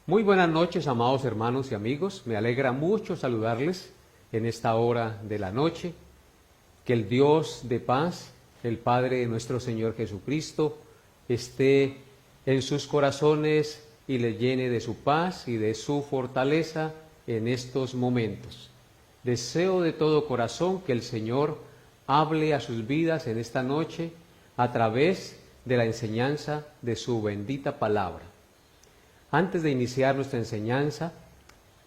Muy buenas noches, amados hermanos y amigos. Me alegra mucho saludarles en esta hora de la noche. Que el Dios de paz, el Padre de nuestro Señor Jesucristo, esté en sus corazones y les llene de su paz y de su fortaleza en estos momentos. Deseo de todo corazón que el Señor hable a sus vidas en esta noche a través de la enseñanza de su bendita palabra. Antes de iniciar nuestra enseñanza,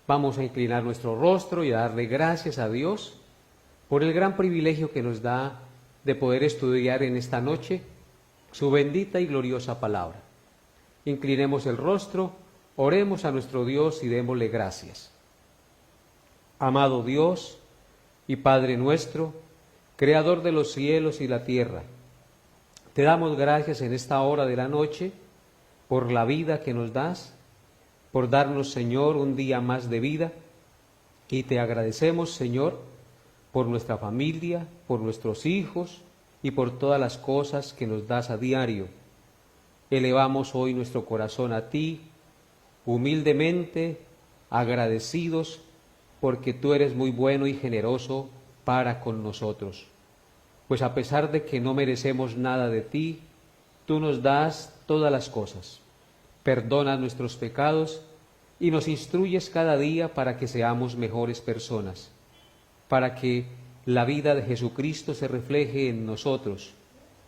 vamos a inclinar nuestro rostro y a darle gracias a Dios por el gran privilegio que nos da de poder estudiar en esta noche su bendita y gloriosa palabra. Inclinemos el rostro, oremos a nuestro Dios y démosle gracias. Amado Dios y Padre nuestro, Creador de los cielos y la tierra, te damos gracias en esta hora de la noche por la vida que nos das, por darnos, Señor, un día más de vida, y te agradecemos, Señor, por nuestra familia, por nuestros hijos y por todas las cosas que nos das a diario. Elevamos hoy nuestro corazón a ti, humildemente, agradecidos, porque tú eres muy bueno y generoso para con nosotros. Pues a pesar de que no merecemos nada de ti, tú nos das todas las cosas. Perdonas nuestros pecados y nos instruyes cada día para que seamos mejores personas, para que la vida de Jesucristo se refleje en nosotros,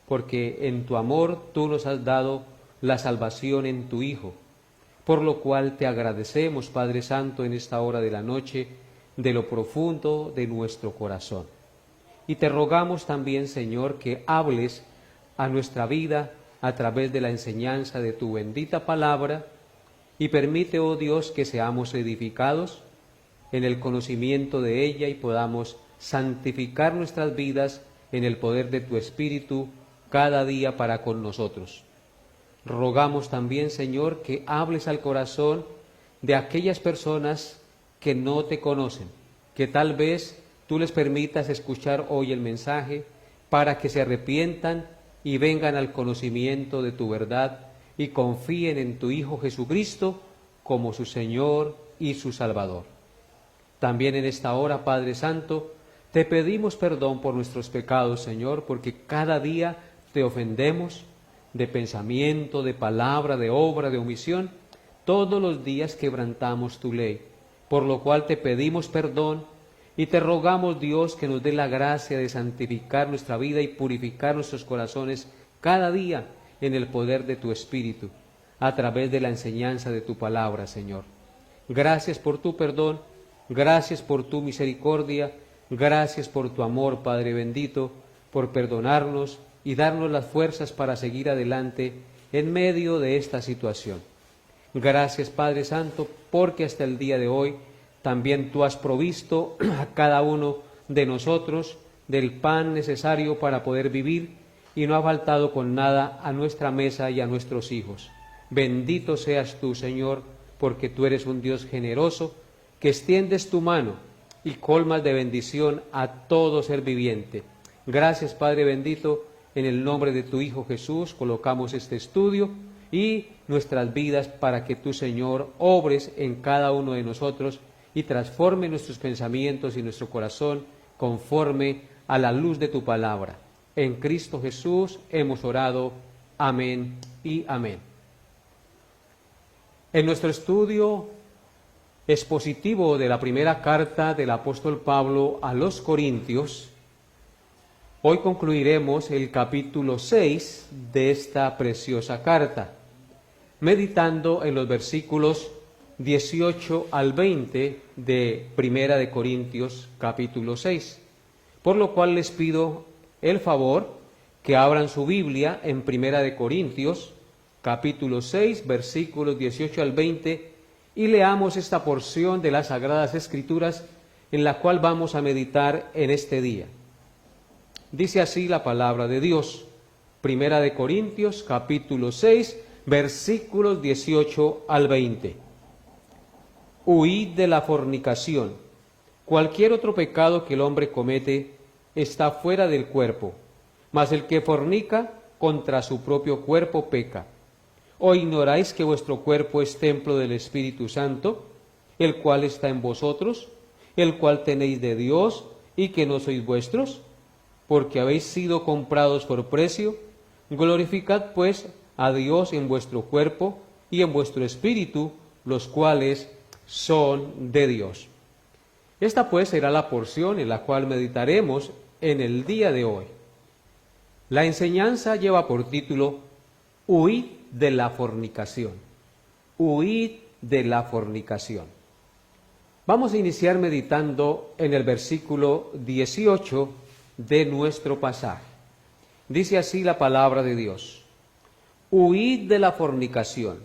porque en tu amor tú nos has dado la salvación en tu Hijo, por lo cual te agradecemos, Padre Santo, en esta hora de la noche, de lo profundo de nuestro corazón. Y te rogamos también, Señor, que hables a nuestra vida a través de la enseñanza de tu bendita palabra, y permite, oh Dios, que seamos edificados en el conocimiento de ella y podamos santificar nuestras vidas en el poder de tu Espíritu cada día para con nosotros. Rogamos también, Señor, que hables al corazón de aquellas personas que no te conocen, que tal vez tú les permitas escuchar hoy el mensaje para que se arrepientan y vengan al conocimiento de tu verdad y confíen en tu Hijo Jesucristo como su Señor y su Salvador. También en esta hora, Padre Santo, te pedimos perdón por nuestros pecados, Señor, porque cada día te ofendemos de pensamiento, de palabra, de obra, de omisión. Todos los días quebrantamos tu ley, por lo cual te pedimos perdón y te rogamos, Dios, que nos dé la gracia de santificar nuestra vida y purificar nuestros corazones cada día en el poder de tu Espíritu, a través de la enseñanza de tu palabra, Señor. Gracias por tu perdón, gracias por tu misericordia, gracias por tu amor, Padre bendito, por perdonarnos y darnos las fuerzas para seguir adelante en medio de esta situación. Gracias, Padre Santo, porque hasta el día de hoy también tú has provisto a cada uno de nosotros del pan necesario para poder vivir y no ha faltado con nada a nuestra mesa y a nuestros hijos. Bendito seas tú, Señor, porque tú eres un Dios generoso, que extiendes tu mano y colmas de bendición a todo ser viviente. Gracias, Padre bendito, en el nombre de tu Hijo Jesús colocamos este estudio y nuestras vidas para que tú, Señor, obres en cada uno de nosotros y transforme nuestros pensamientos y nuestro corazón conforme a la luz de tu palabra. En Cristo Jesús hemos orado. Amén y amén. En nuestro estudio expositivo de la primera carta del apóstol Pablo a los Corintios, hoy concluiremos el capítulo 6 de esta preciosa carta, meditando en los versículos 18 al 20 de Primera de Corintios capítulo 6, por lo cual les pido el favor que abran su Biblia en Primera de Corintios capítulo 6 versículos 18 al 20 y leamos esta porción de las Sagradas Escrituras en la cual vamos a meditar en este día. Dice así la palabra de Dios, Primera de Corintios capítulo 6 versículos 18 al 20. Huid de la fornicación. Cualquier otro pecado que el hombre comete está fuera del cuerpo, mas el que fornica contra su propio cuerpo peca. ¿O ignoráis que vuestro cuerpo es templo del Espíritu Santo, el cual está en vosotros, el cual tenéis de Dios, y que no sois vuestros? Porque habéis sido comprados por precio. Glorificad pues a Dios en vuestro cuerpo y en vuestro espíritu, los cuales son de Dios. Esta pues será la porción en la cual meditaremos en el día de hoy. La enseñanza lleva por título Huid de la fornicación. Huid de la fornicación. Vamos a iniciar meditando en el versículo 18 de nuestro pasaje. Dice así la palabra de Dios: Huid de la fornicación.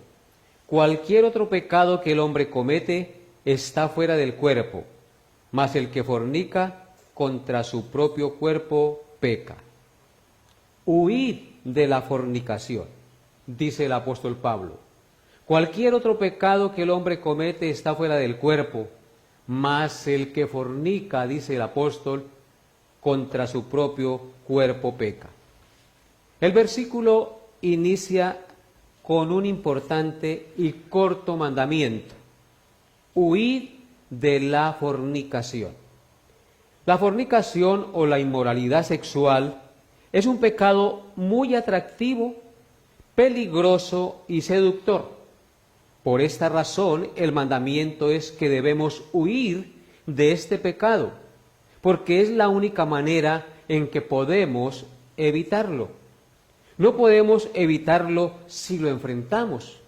Cualquier otro pecado que el hombre comete está fuera del cuerpo, mas el que fornica contra su propio cuerpo peca. Huid de la fornicación, dice el apóstol Pablo. Cualquier otro pecado que el hombre comete está fuera del cuerpo, mas el que fornica, dice el apóstol, contra su propio cuerpo peca. El versículo inicia con un importante y corto mandamiento: huid de la fornicación. La fornicación o la inmoralidad sexual es un pecado muy atractivo, peligroso y seductor. Por esta razón, el mandamiento es que debemos huir de este pecado, porque es la única manera en que podemos evitarlo. No podemos evitarlo si lo enfrentamos.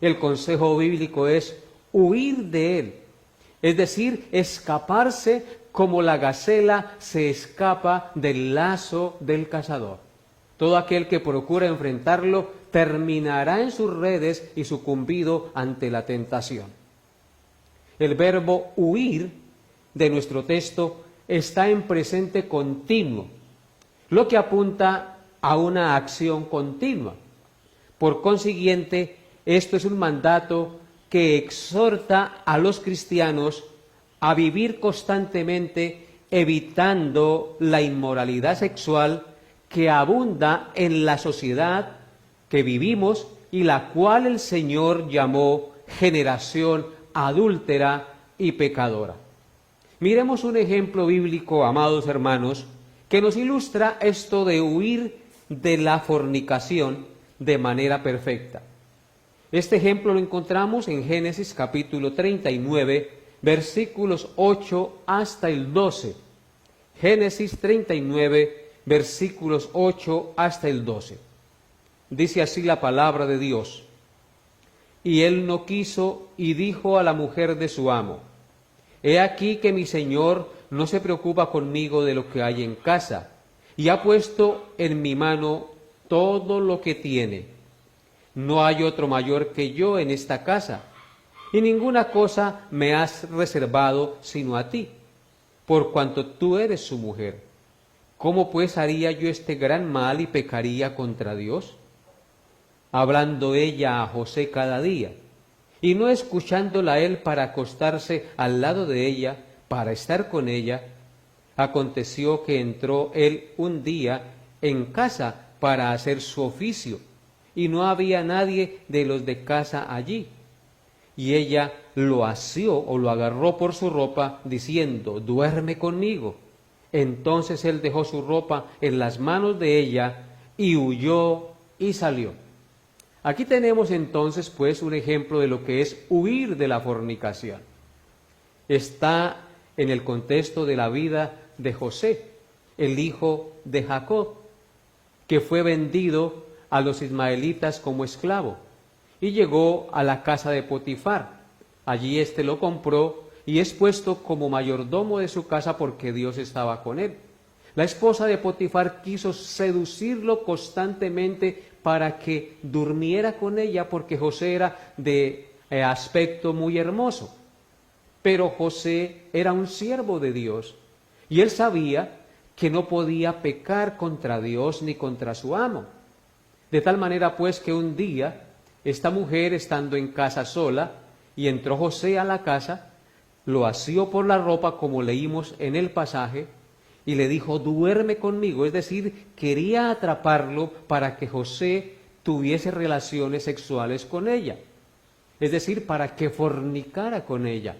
El consejo bíblico es huir de él, es decir, escaparse como la gacela se escapa del lazo del cazador. Todo aquel que procura enfrentarlo terminará en sus redes y sucumbido ante la tentación. El verbo huir de nuestro texto está en presente continuo, lo que apunta a una acción continua. Por consiguiente, esto es un mandato que exhorta a los cristianos a vivir constantemente evitando la inmoralidad sexual que abunda en la sociedad que vivimos y la cual el Señor llamó generación adúltera y pecadora. Miremos un ejemplo bíblico, amados hermanos, que nos ilustra esto de huir de la fornicación de manera perfecta. Este ejemplo lo encontramos en Génesis capítulo 39, versículos 8 hasta el 12. Génesis 39, versículos 8 hasta el 12. Dice así la palabra de Dios: Y él no quiso, y dijo a la mujer de su amo: He aquí que mi señor no se preocupa conmigo de lo que hay en casa, y ha puesto en mi mano todo lo que tiene. No hay otro mayor que yo en esta casa, y ninguna cosa me has reservado sino a ti, por cuanto tú eres su mujer. ¿Cómo pues haría yo este gran mal y pecaría contra Dios? Hablando ella a José cada día, y no escuchándola él para acostarse al lado de ella, para estar con ella, aconteció que entró él un día en casa para hacer su oficio, y no había nadie de los de casa allí. Y ella lo asió o lo agarró por su ropa, diciendo: duerme conmigo. Entonces él dejó su ropa en las manos de ella y huyó y salió. Aquí tenemos entonces pues un ejemplo de lo que es huir de la fornicación. Está en el contexto de la vida de José, el hijo de Jacob, que fue vendido a los ismaelitas como esclavo y llegó a la casa de Potifar. Allí éste lo compró y es puesto como mayordomo de su casa porque Dios estaba con él. La esposa de Potifar quiso seducirlo constantemente para que durmiera con ella porque José era de aspecto muy hermoso. Pero José era un siervo de Dios y él sabía que no podía pecar contra Dios ni contra su amo. De tal manera pues que un día esta mujer, estando en casa sola, y entró José a la casa, lo asió por la ropa como leímos en el pasaje y le dijo: duerme conmigo. Es decir, quería atraparlo para que José tuviese relaciones sexuales con ella, es decir, para que fornicara con ella.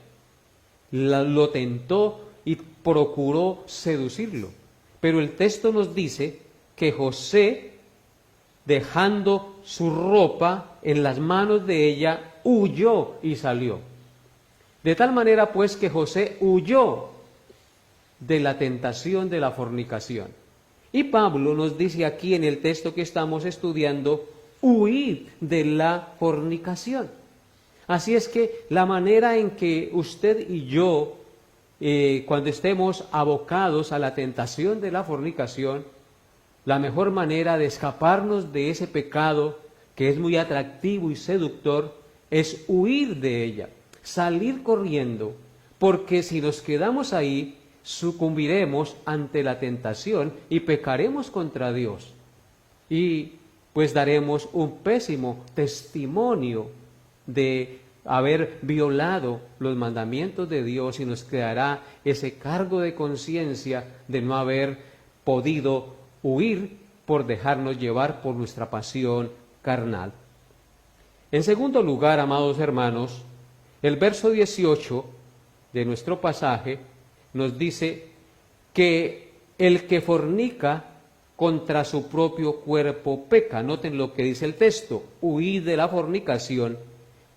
Lo tentó y procuró seducirlo. Pero el texto nos dice que José, dejando su ropa en las manos de ella, huyó y salió. De tal manera pues que José huyó de la tentación de la fornicación. Y Pablo nos dice aquí en el texto que estamos estudiando, huid de la fornicación. Así es que la manera en que usted y yo, cuando estemos abocados a la tentación de la fornicación, la mejor manera de escaparnos de ese pecado que es muy atractivo y seductor es huir de ella, salir corriendo, porque si nos quedamos ahí, sucumbiremos ante la tentación y pecaremos contra Dios. Y pues daremos un pésimo testimonio de haber violado los mandamientos de Dios y nos quedará ese cargo de conciencia de no haber podido huir por dejarnos llevar por nuestra pasión carnal. En segundo lugar, amados hermanos, el verso 18 de nuestro pasaje nos dice que el que fornica contra su propio cuerpo peca. Noten lo que dice el texto: huid de la fornicación.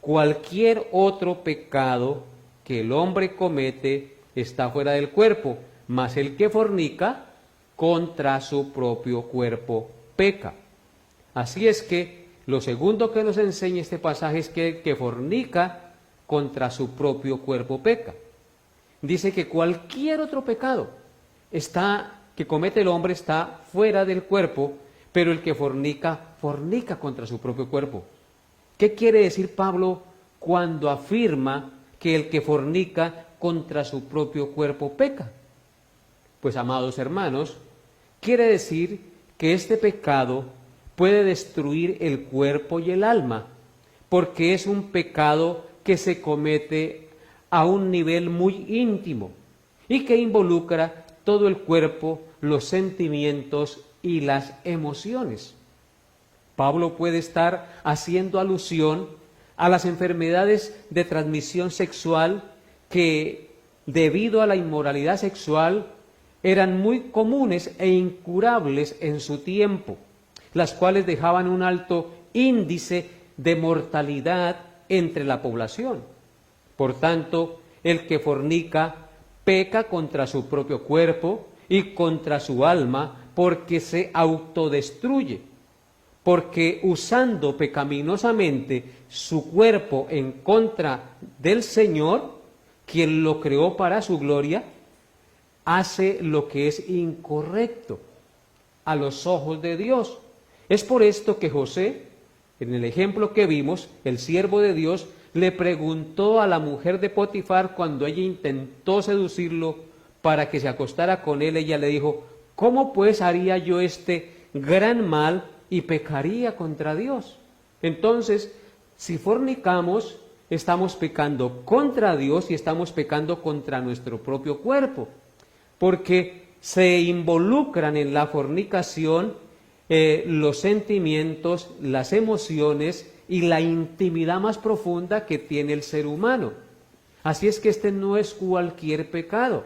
Cualquier otro pecado que el hombre comete está fuera del cuerpo, mas el que fornica contra su propio cuerpo peca. Así es que lo segundo que nos enseña este pasaje es que el que fornica contra su propio cuerpo peca. Dice que cualquier otro pecado que comete el hombre está fuera del cuerpo, pero el que fornica contra su propio cuerpo. ¿Qué quiere decir Pablo cuando afirma que el que fornica contra su propio cuerpo peca? Pues, amados hermanos, quiere decir que este pecado puede destruir el cuerpo y el alma, porque es un pecado que se comete a un nivel muy íntimo y que involucra todo el cuerpo, los sentimientos y las emociones. Pablo puede estar haciendo alusión a las enfermedades de transmisión sexual que, debido a la inmoralidad sexual, eran muy comunes e incurables en su tiempo, las cuales dejaban un alto índice de mortalidad entre la población. Por tanto, el que fornica peca contra su propio cuerpo y contra su alma, porque se autodestruye, porque usando pecaminosamente su cuerpo en contra del Señor, quien lo creó para su gloria, hace lo que es incorrecto a los ojos de Dios. Es por esto que José, en el ejemplo que vimos, el siervo de Dios, le preguntó a la mujer de Potifar cuando ella intentó seducirlo para que se acostara con él. Ella le dijo: ¿cómo pues haría yo este gran mal y pecaría contra Dios? Entonces, si fornicamos, estamos pecando contra Dios y estamos pecando contra nuestro propio cuerpo, porque se involucran en la fornicación los sentimientos, las emociones y la intimidad más profunda que tiene el ser humano. Así es que este no es cualquier pecado,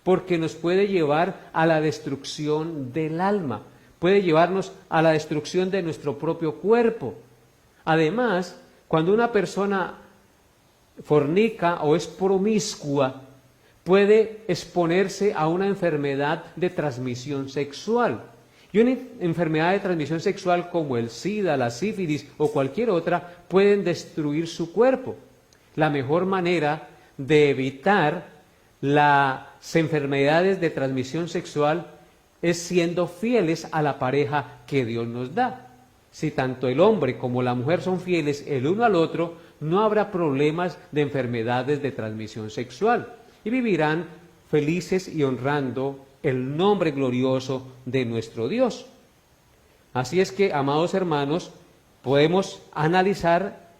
porque nos puede llevar a la destrucción del alma, puede llevarnos a la destrucción de nuestro propio cuerpo. Además, cuando una persona fornica o es promiscua, puede exponerse a una enfermedad de transmisión sexual. Y una enfermedad de transmisión sexual como el SIDA, la sífilis o cualquier otra pueden destruir su cuerpo. La mejor manera de evitar las enfermedades de transmisión sexual es siendo fieles a la pareja que Dios nos da. Si tanto el hombre como la mujer son fieles el uno al otro, no habrá problemas de enfermedades de transmisión sexual y vivirán felices y honrando el nombre glorioso de nuestro Dios. Así es que, amados hermanos, podemos analizar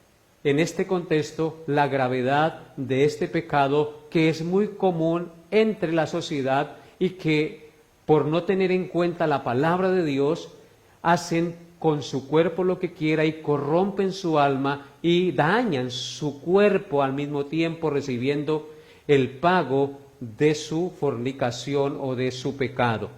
en este contexto la gravedad de este pecado que es muy común entre la sociedad y que, por no tener en cuenta la palabra de Dios, hacen con su cuerpo lo que quiera y corrompen su alma y dañan su cuerpo al mismo tiempo recibiendo el pago de su fornicación o de su pecado.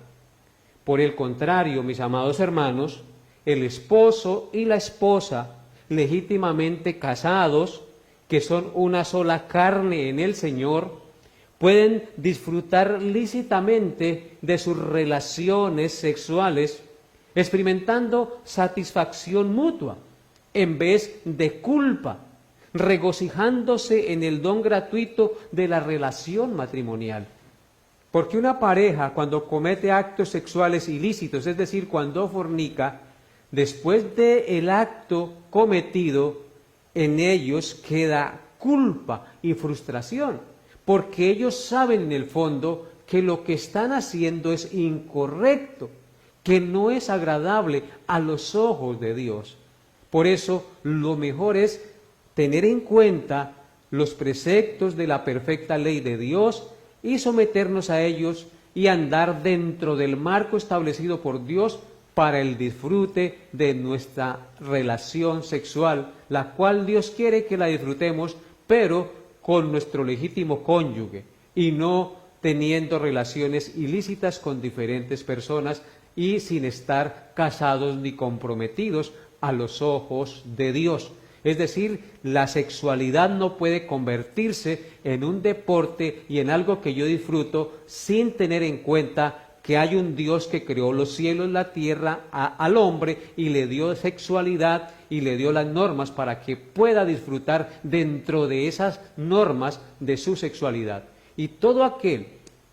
Por el contrario, mis amados hermanos, el esposo y la esposa legítimamente casados, que son una sola carne en el Señor, pueden disfrutar lícitamente de sus relaciones sexuales, experimentando satisfacción mutua en vez de culpa, regocijándose en el don gratuito de la relación matrimonial. Porque una pareja, cuando comete actos sexuales ilícitos, es decir, cuando fornica, después del acto cometido, en ellos queda culpa y frustración, porque ellos saben en el fondo que lo que están haciendo es incorrecto, que no es agradable a los ojos de Dios. Por eso, lo mejor es tener en cuenta los preceptos de la perfecta ley de Dios y someternos a ellos y andar dentro del marco establecido por Dios para el disfrute de nuestra relación sexual, la cual Dios quiere que la disfrutemos, pero con nuestro legítimo cónyuge y no teniendo relaciones ilícitas con diferentes personas y sin estar casados ni comprometidos a los ojos de Dios. Es decir, la sexualidad no puede convertirse en un deporte y en algo que yo disfruto sin tener en cuenta que hay un Dios que creó los cielos, la tierra, al hombre y le dio sexualidad y le dio las normas para que pueda disfrutar dentro de esas normas de su sexualidad. Y todo aquel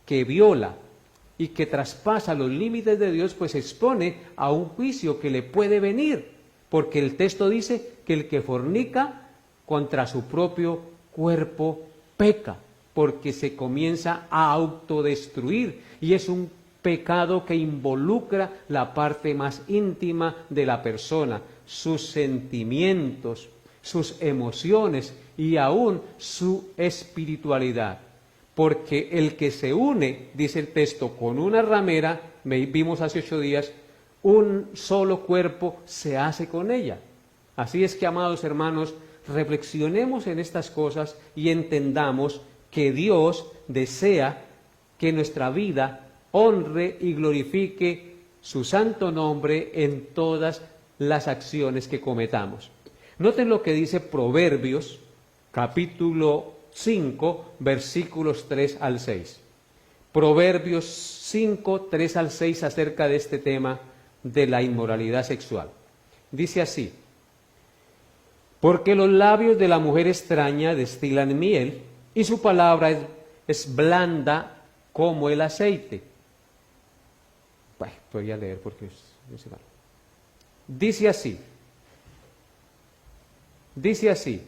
que viola y que traspasa los límites de Dios, pues se expone a un juicio que le puede venir, porque el texto dice que el que fornica contra su propio cuerpo peca, porque se comienza a autodestruir y es un pecado que involucra la parte más íntima de la persona, sus sentimientos, sus emociones y aún su espiritualidad. Porque el que se une, dice el texto, con una ramera, vimos hace 8 días, un solo cuerpo se hace con ella. Así es que, amados hermanos, reflexionemos en estas cosas y entendamos que Dios desea que nuestra vida honre y glorifique su santo nombre en todas las acciones que cometamos. Noten lo que dice Proverbios, capítulo 5, versículos 3 al 6. Proverbios 5, 3 al 6 acerca de este tema de la inmoralidad sexual. Dice así: porque los labios de la mujer extraña destilan miel, y su palabra es blanda como el aceite. Bueno, voy a leer porque no se va. Dice así,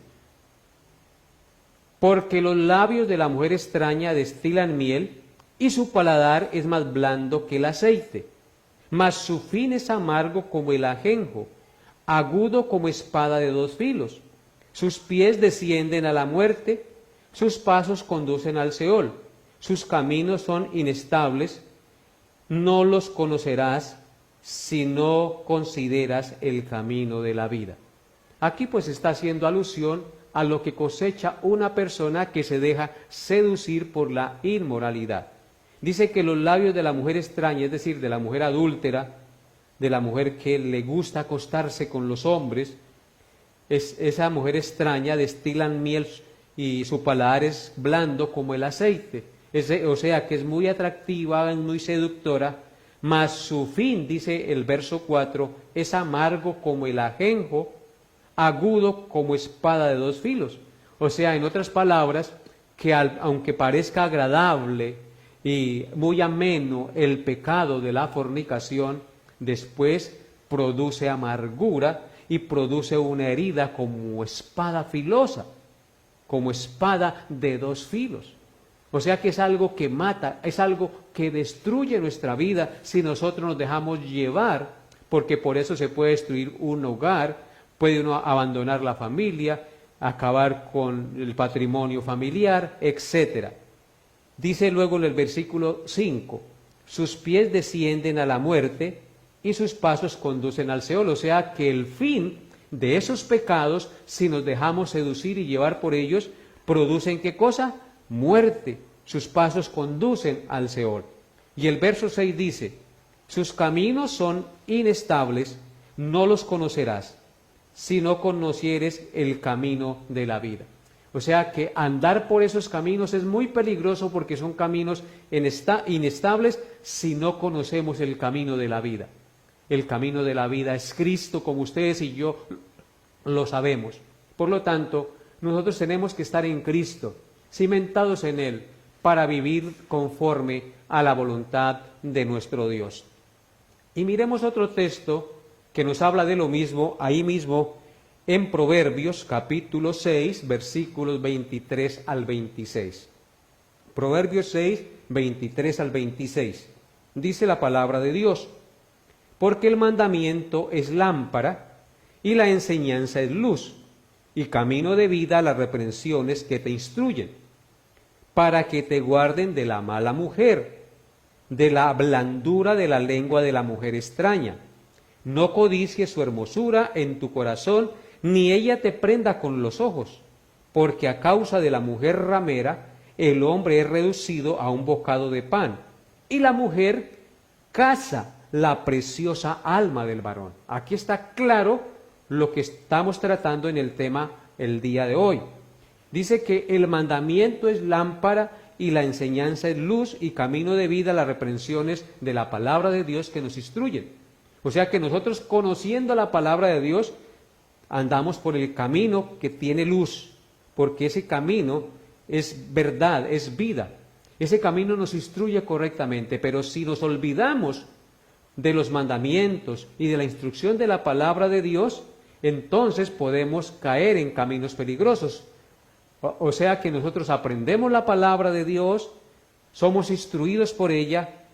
porque los labios de la mujer extraña destilan miel, y su paladar es más blando que el aceite, mas su fin es amargo como el ajenjo, agudo como espada de 2 filos. Sus pies descienden a la muerte, sus pasos conducen al Seol, sus caminos son inestables, no los conocerás si no consideras el camino de la vida. Aquí pues está haciendo alusión a lo que cosecha una persona que se deja seducir por la inmoralidad. Dice que los labios de la mujer extraña, es decir, de la mujer adúltera, de la mujer que le gusta acostarse con los hombres, esa mujer extraña destilan miel y su paladar es blando como el aceite. O sea que es muy atractiva, es muy seductora, mas su fin, dice el verso 4, es amargo como el ajenjo, agudo como espada de 2 filos. O sea, en otras palabras, que aunque parezca agradable y muy ameno el pecado de la fornicación, después produce amargura y produce una herida como espada filosa, como espada de 2 filos. O sea que es algo que mata, es algo que destruye nuestra vida si nosotros nos dejamos llevar, porque por eso se puede destruir un hogar, puede uno abandonar la familia, acabar con el patrimonio familiar, etc. Dice luego en el versículo 5, sus pies descienden a la muerte, y sus pasos conducen al Seol. O sea que el fin de esos pecados, si nos dejamos seducir y llevar por ellos, producen ¿qué cosa? Muerte. Sus pasos conducen al Seol. Y el verso 6 dice, sus caminos son inestables, no los conocerás, si no conocieres el camino de la vida. O sea que andar por esos caminos es muy peligroso porque son caminos inestables si no conocemos el camino de la vida. El camino de la vida es Cristo, como ustedes y yo lo sabemos. Por lo tanto, nosotros tenemos que estar en Cristo, cimentados en Él, para vivir conforme a la voluntad de nuestro Dios. Y miremos otro texto que nos habla de lo mismo, ahí mismo en Proverbios capítulo 6, versículos 23 al 26. Proverbios 6, 23 al 26. Dice la palabra de Dios, porque el mandamiento es lámpara y la enseñanza es luz, y camino de vida las reprensiones que te instruyen, para que te guarden de la mala mujer, de la blandura de la lengua de la mujer extraña. No codicies su hermosura en tu corazón, ni ella te prenda con los ojos, porque a causa de la mujer ramera, el hombre es reducido a un bocado de pan, y la mujer caza la preciosa alma del varón. Aquí está claro lo que estamos tratando en el tema el día de hoy. Dice que el mandamiento es lámpara y la enseñanza es luz y camino de vida, las reprensiones de la palabra de Dios que nos instruyen. O sea que nosotros, conociendo la palabra de Dios, andamos por el camino que tiene luz, porque ese camino es verdad, es vida. Ese camino nos instruye correctamente, pero si nos olvidamos de los mandamientos y de la instrucción de la palabra de Dios, entonces podemos caer en caminos peligrosos. O sea que nosotros aprendemos la palabra de Dios, somos instruidos por ella,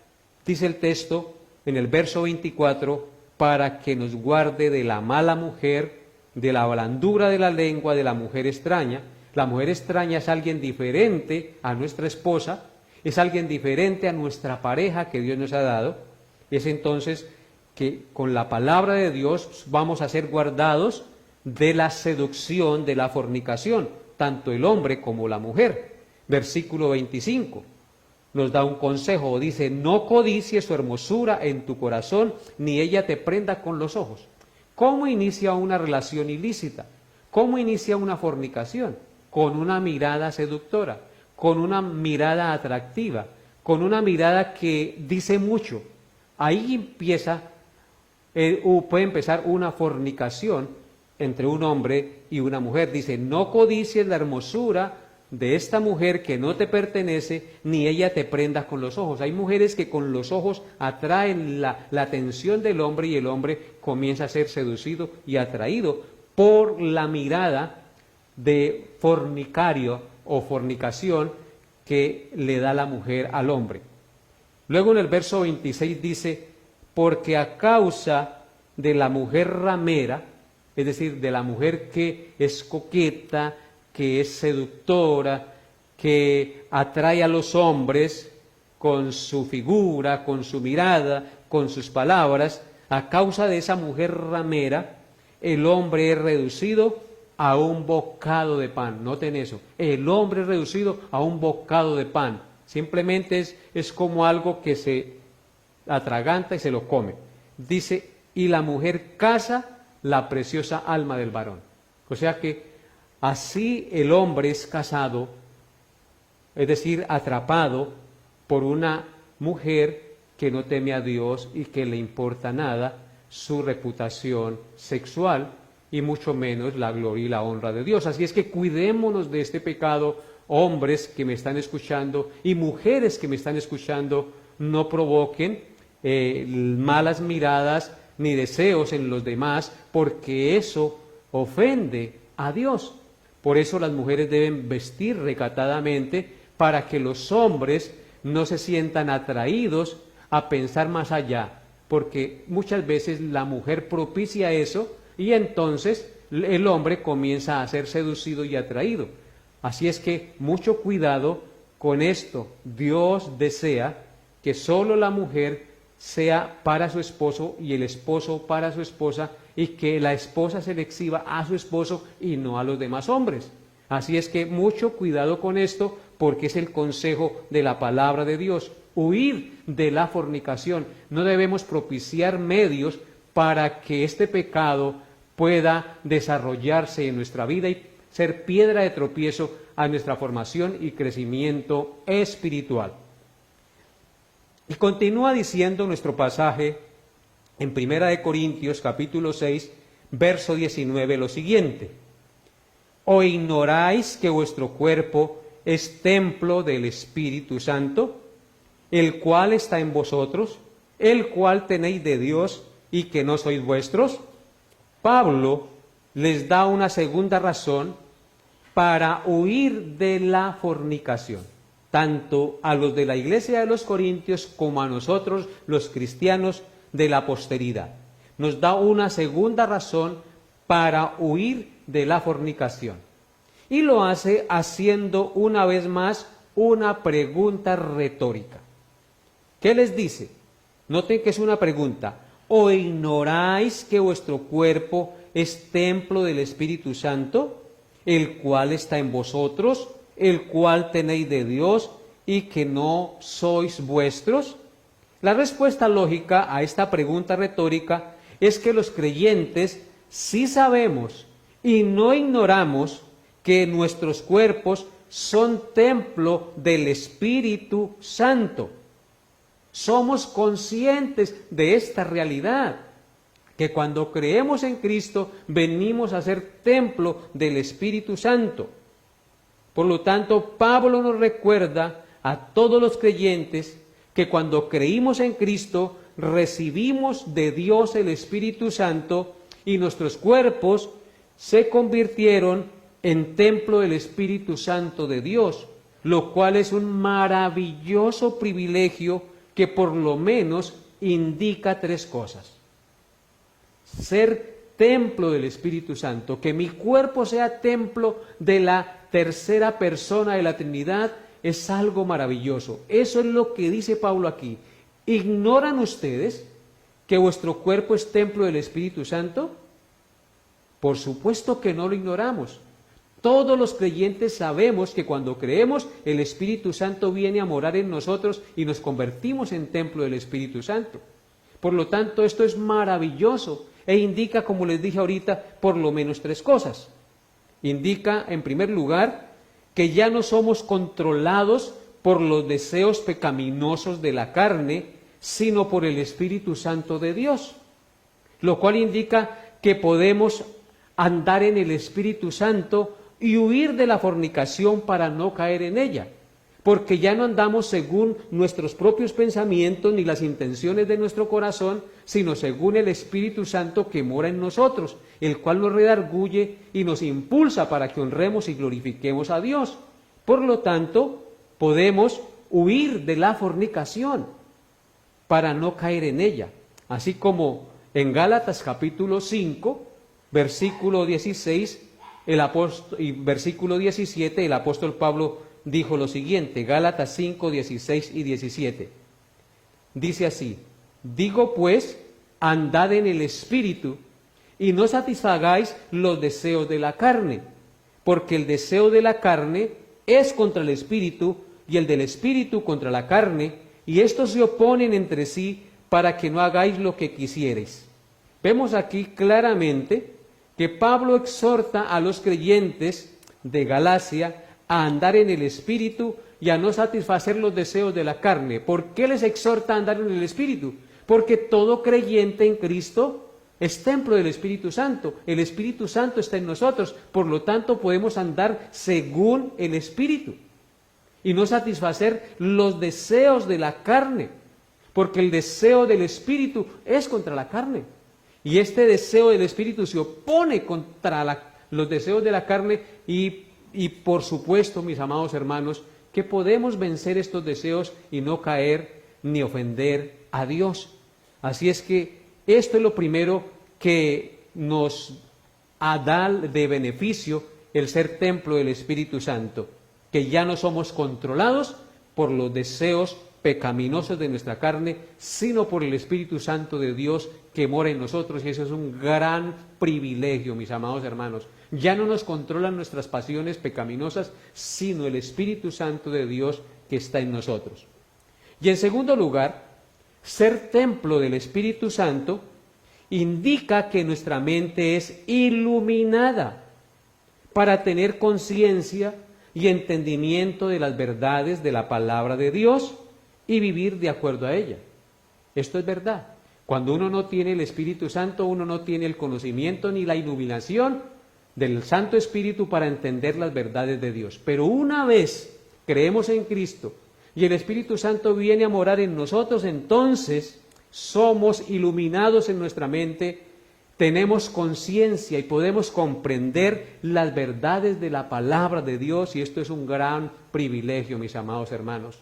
dice el texto en el verso 24, para que nos guarde de la mala mujer, de la blandura de la lengua de la mujer extraña. La mujer extraña es alguien diferente a nuestra esposa, es alguien diferente a nuestra pareja que Dios nos ha dado. Es entonces que con la palabra de Dios vamos a ser guardados de la seducción, de la fornicación, tanto el hombre como la mujer. Versículo 25 nos da un consejo, dice, no codicies su hermosura en tu corazón, ni ella te prenda con los ojos. ¿Cómo inicia una relación ilícita? ¿Cómo inicia una fornicación? Con una mirada seductora, con una mirada atractiva, con una mirada que dice mucho. Ahí empieza, puede empezar una fornicación entre un hombre y una mujer. Dice, no codicies la hermosura de esta mujer que no te pertenece, ni ella te prenda con los ojos. Hay mujeres que con los ojos atraen la atención del hombre y el hombre comienza a ser seducido y atraído por la mirada de fornicario o fornicación que le da la mujer al hombre. Luego en el verso 26 dice, porque a causa de la mujer ramera, es decir, de la mujer que es coqueta, que es seductora, que atrae a los hombres con su figura, con su mirada, con sus palabras, a causa de esa mujer ramera, el hombre es reducido a un bocado de pan. Noten eso, el hombre es reducido a un bocado de pan. Simplemente es como algo que se atraganta y se lo come. Dice, y la mujer caza la preciosa alma del varón. O sea que así el hombre es cazado, es decir, atrapado por una mujer que no teme a Dios y que le importa nada su reputación sexual y mucho menos la gloria y la honra de Dios. Así es que cuidémonos de este pecado, hombres que me están escuchando y mujeres que me están escuchando, no provoquen malas miradas ni deseos en los demás, porque eso ofende a Dios. Por eso las mujeres deben vestir recatadamente para que los hombres no se sientan atraídos a pensar más allá, porque muchas veces la mujer propicia eso y entonces el hombre comienza a ser seducido y atraído. Así es que mucho cuidado con esto. Dios desea que solo la mujer sea para su esposo y el esposo para su esposa, y que la esposa se le exhiba a su esposo y no a los demás hombres. Así es que mucho cuidado con esto, porque es el consejo de la palabra de Dios. Huir de la fornicación. No debemos propiciar medios para que este pecado pueda desarrollarse en nuestra vida y ser piedra de tropiezo a nuestra formación y crecimiento espiritual. Y continúa diciendo nuestro pasaje en 1 Corintios capítulo 6, verso 19, lo siguiente: ¿O ignoráis que vuestro cuerpo es templo del Espíritu Santo, el cual está en vosotros, el cual tenéis de Dios, y que no sois vuestros? Pablo les da una segunda razón para huir de la fornicación, tanto a los de la iglesia de los Corintios como a nosotros, los cristianos de la posteridad. Nos da una segunda razón para huir de la fornicación. Y lo hace haciendo una vez más una pregunta retórica. ¿Qué les dice? Noten que es una pregunta. ¿O ignoráis que vuestro cuerpo es templo del Espíritu Santo, el cual está en vosotros, el cual tenéis de Dios, y que no sois vuestros? La respuesta lógica a esta pregunta retórica es que los creyentes sí sabemos y no ignoramos que nuestros cuerpos son templo del Espíritu Santo. Somos conscientes de esta realidad, que cuando creemos en Cristo venimos a ser templo del Espíritu Santo. Por lo tanto, Pablo nos recuerda a todos los creyentes que cuando creímos en Cristo recibimos de Dios el Espíritu Santo y nuestros cuerpos se convirtieron en templo del Espíritu Santo de Dios, lo cual es un maravilloso privilegio que por lo menos indica tres cosas. Ser templo del Espíritu Santo, que mi cuerpo sea templo de la tercera persona de la Trinidad, es algo maravilloso. Eso es lo que dice Pablo aquí. ¿Ignoran ustedes que vuestro cuerpo es templo del Espíritu Santo? Por supuesto que no lo ignoramos. Todos los creyentes sabemos que cuando creemos, el Espíritu Santo viene a morar en nosotros y nos convertimos en templo del Espíritu Santo. Por lo tanto, esto es maravilloso e indica, como les dije ahorita, por lo menos tres cosas. Indica, en primer lugar, que ya no somos controlados por los deseos pecaminosos de la carne, sino por el Espíritu Santo de Dios, lo cual indica que podemos andar en el Espíritu Santo y huir de la fornicación para no caer en ella, porque ya no andamos según nuestros propios pensamientos ni las intenciones de nuestro corazón, sino según el Espíritu Santo que mora en nosotros, el cual nos redarguye y nos impulsa para que honremos y glorifiquemos a Dios. Por lo tanto, podemos huir de la fornicación para no caer en ella, así como en Gálatas capítulo 5, versículo 16 y versículo 17, el apóstol Pablo dijo lo siguiente, Gálatas 5, 16 y 17. Dice así: digo pues, andad en el Espíritu, y no satisfagáis los deseos de la carne, porque el deseo de la carne es contra el Espíritu, y el del Espíritu contra la carne, y estos se oponen entre sí para que no hagáis lo que quisiereis. Vemos aquí claramente que Pablo exhorta a los creyentes de Galacia a andar en el Espíritu y a no satisfacer los deseos de la carne. ¿Por qué les exhorta a andar en el Espíritu? Porque todo creyente en Cristo es templo del Espíritu Santo. El Espíritu Santo está en nosotros, por lo tanto podemos andar según el Espíritu y no satisfacer los deseos de la carne, porque el deseo del Espíritu es contra la carne. Y este deseo del Espíritu se opone contra los deseos de la carne y por supuesto, mis amados hermanos, que podemos vencer estos deseos y no caer ni ofender a Dios. Así es que esto es lo primero que nos da de beneficio el ser templo del Espíritu Santo, que ya no somos controlados por los deseos pecaminosos de nuestra carne, sino por el Espíritu Santo de Dios que mora en nosotros, y eso es un gran privilegio, mis amados hermanos. Ya no nos controlan nuestras pasiones pecaminosas, sino el Espíritu Santo de Dios que está en nosotros. Y en segundo lugar, ser templo del Espíritu Santo indica que nuestra mente es iluminada para tener conciencia y entendimiento de las verdades de la palabra de Dios y vivir de acuerdo a ella. Esto es verdad. Cuando uno no tiene el Espíritu Santo, uno no tiene el conocimiento ni la iluminación del Santo Espíritu para entender las verdades de Dios. Pero una vez creemos en Cristo y el Espíritu Santo viene a morar en nosotros, entonces somos iluminados en nuestra mente, tenemos conciencia y podemos comprender las verdades de la palabra de Dios, y esto es un gran privilegio, mis amados hermanos.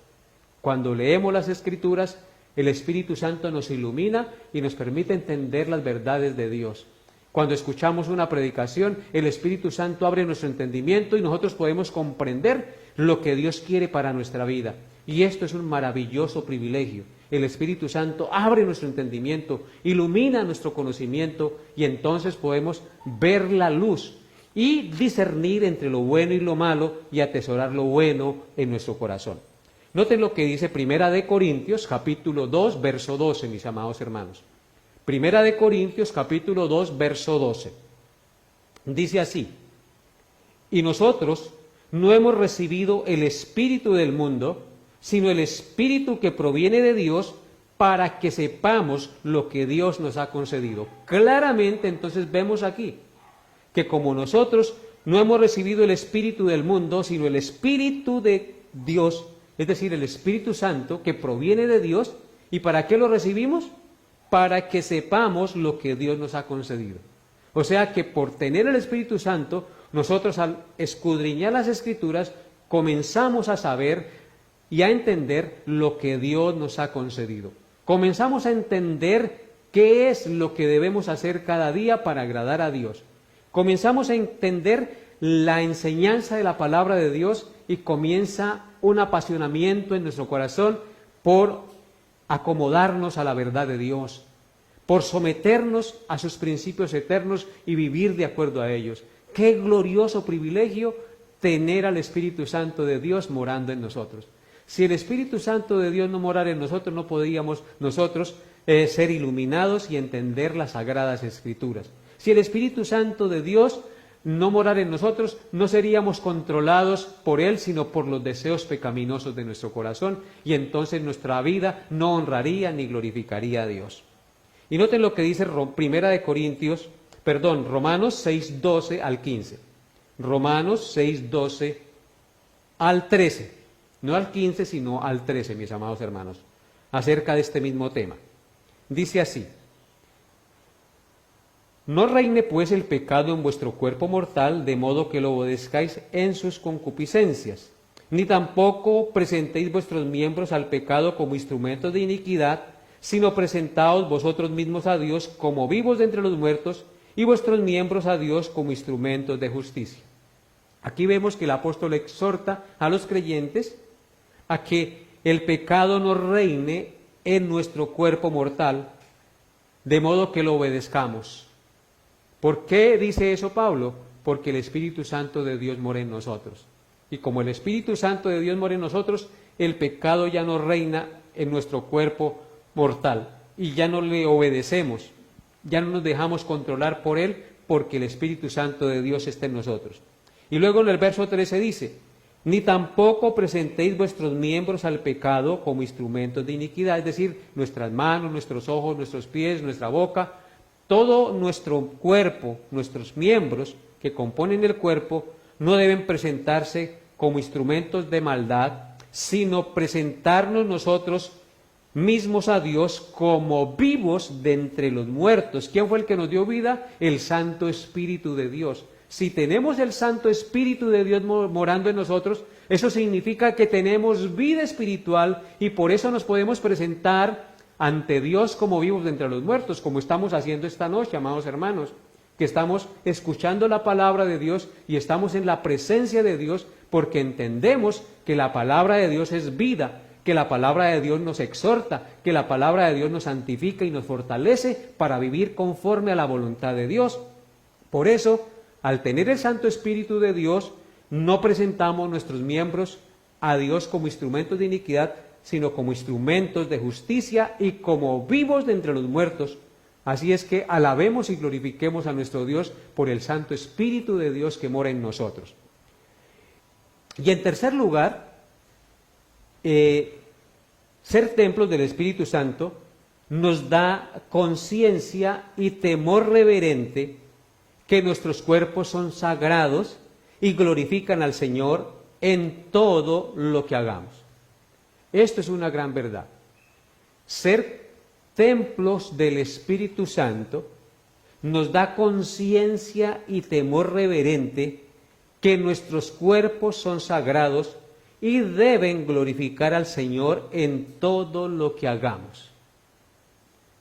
Cuando leemos las Escrituras, el Espíritu Santo nos ilumina y nos permite entender las verdades de Dios. Cuando escuchamos una predicación, el Espíritu Santo abre nuestro entendimiento y nosotros podemos comprender lo que Dios quiere para nuestra vida. Y esto es un maravilloso privilegio. El Espíritu Santo abre nuestro entendimiento, ilumina nuestro conocimiento, y entonces podemos ver la luz y discernir entre lo bueno y lo malo y atesorar lo bueno en nuestro corazón. Noten lo que dice Primera de Corintios, capítulo 2, verso 12, mis amados hermanos. Primera de Corintios, capítulo 2, verso 12. Dice así: y nosotros no hemos recibido el espíritu del mundo, sino el Espíritu que proviene de Dios, para que sepamos lo que Dios nos ha concedido. Claramente entonces vemos aquí que como nosotros no hemos recibido el Espíritu del mundo, sino el Espíritu de Dios, es decir, el Espíritu Santo que proviene de Dios. ¿Y para qué lo recibimos? Para que sepamos lo que Dios nos ha concedido. O sea que por tener el Espíritu Santo, nosotros al escudriñar las Escrituras comenzamos a saber y a entender lo que Dios nos ha concedido. Comenzamos a entender qué es lo que debemos hacer cada día para agradar a Dios. Comenzamos a entender la enseñanza de la palabra de Dios y comienza un apasionamiento en nuestro corazón por acomodarnos a la verdad de Dios, por someternos a sus principios eternos y vivir de acuerdo a ellos. Qué glorioso privilegio tener al Espíritu Santo de Dios morando en nosotros. Si el Espíritu Santo de Dios no morara en nosotros, no podríamos nosotros ser iluminados y entender las Sagradas Escrituras. Si el Espíritu Santo de Dios no morara en nosotros, no seríamos controlados por Él, sino por los deseos pecaminosos de nuestro corazón, y entonces nuestra vida no honraría ni glorificaría a Dios. Y noten lo que dice Romanos 6, 12 al 15. Romanos 6, 12 al 13. No al 15, sino al 13, mis amados hermanos, acerca de este mismo tema. Dice así: no reine pues el pecado en vuestro cuerpo mortal, de modo que lo obedezcáis en sus concupiscencias, ni tampoco presentéis vuestros miembros al pecado como instrumentos de iniquidad, sino presentaos vosotros mismos a Dios como vivos de entre los muertos, y vuestros miembros a Dios como instrumentos de justicia. Aquí vemos que el apóstol exhorta a los creyentes a que el pecado no reine en nuestro cuerpo mortal, de modo que lo obedezcamos. ¿Por qué dice eso Pablo? Porque el Espíritu Santo de Dios mora en nosotros. Y como el Espíritu Santo de Dios mora en nosotros, el pecado ya no reina en nuestro cuerpo mortal y ya no le obedecemos, ya no nos dejamos controlar por él, porque el Espíritu Santo de Dios está en nosotros. Y luego en el verso 13 dice: ni tampoco presentéis vuestros miembros al pecado como instrumentos de iniquidad, es decir, nuestras manos, nuestros ojos, nuestros pies, nuestra boca, todo nuestro cuerpo, nuestros miembros que componen el cuerpo, no deben presentarse como instrumentos de maldad, sino presentarnos nosotros mismos a Dios como vivos de entre los muertos. ¿Quién fue el que nos dio vida? El Santo Espíritu de Dios. Si tenemos el Santo Espíritu de Dios morando en nosotros, eso significa que tenemos vida espiritual, y por eso nos podemos presentar ante Dios como vivos de entre los muertos, como estamos haciendo esta noche, amados hermanos, que estamos escuchando la palabra de Dios y estamos en la presencia de Dios, porque entendemos que la palabra de Dios es vida, que la palabra de Dios nos exhorta, que la palabra de Dios nos santifica y nos fortalece para vivir conforme a la voluntad de Dios. Por eso, al tener el Santo Espíritu de Dios, no presentamos nuestros miembros a Dios como instrumentos de iniquidad, sino como instrumentos de justicia y como vivos de entre los muertos. Así es que alabemos y glorifiquemos a nuestro Dios por el Santo Espíritu de Dios que mora en nosotros. Y en tercer lugar, ser templos del Espíritu Santo nos da conciencia y temor reverente que nuestros cuerpos son sagrados y glorifican al Señor en todo lo que hagamos. Esto es una gran verdad. Ser templos del Espíritu Santo nos da conciencia y temor reverente que nuestros cuerpos son sagrados y deben glorificar al Señor en todo lo que hagamos.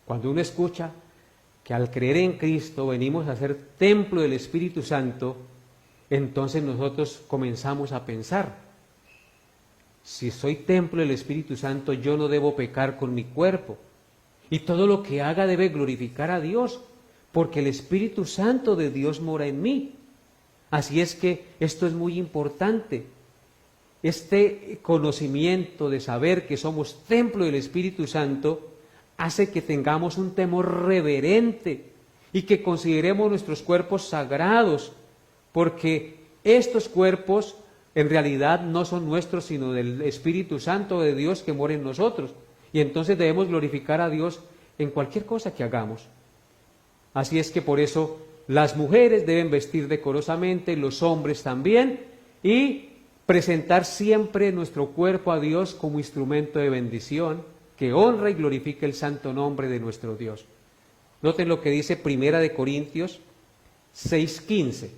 Cuando uno escucha que al creer en Cristo venimos a ser templo del Espíritu Santo, entonces nosotros comenzamos a pensar, si soy templo del Espíritu Santo, yo no debo pecar con mi cuerpo, y todo lo que haga debe glorificar a Dios, porque el Espíritu Santo de Dios mora en mí. Así es que esto es muy importante. Este conocimiento de saber que somos templo del Espíritu Santo hace que tengamos un temor reverente y que consideremos nuestros cuerpos sagrados, porque estos cuerpos en realidad no son nuestros, sino del Espíritu Santo de Dios que mora en nosotros. Y entonces debemos glorificar a Dios en cualquier cosa que hagamos. Así es que por eso las mujeres deben vestir decorosamente, los hombres también, y presentar siempre nuestro cuerpo a Dios como instrumento de bendición, que honra y glorifica el santo nombre de nuestro Dios. Noten lo que dice Primera de Corintios 6:15.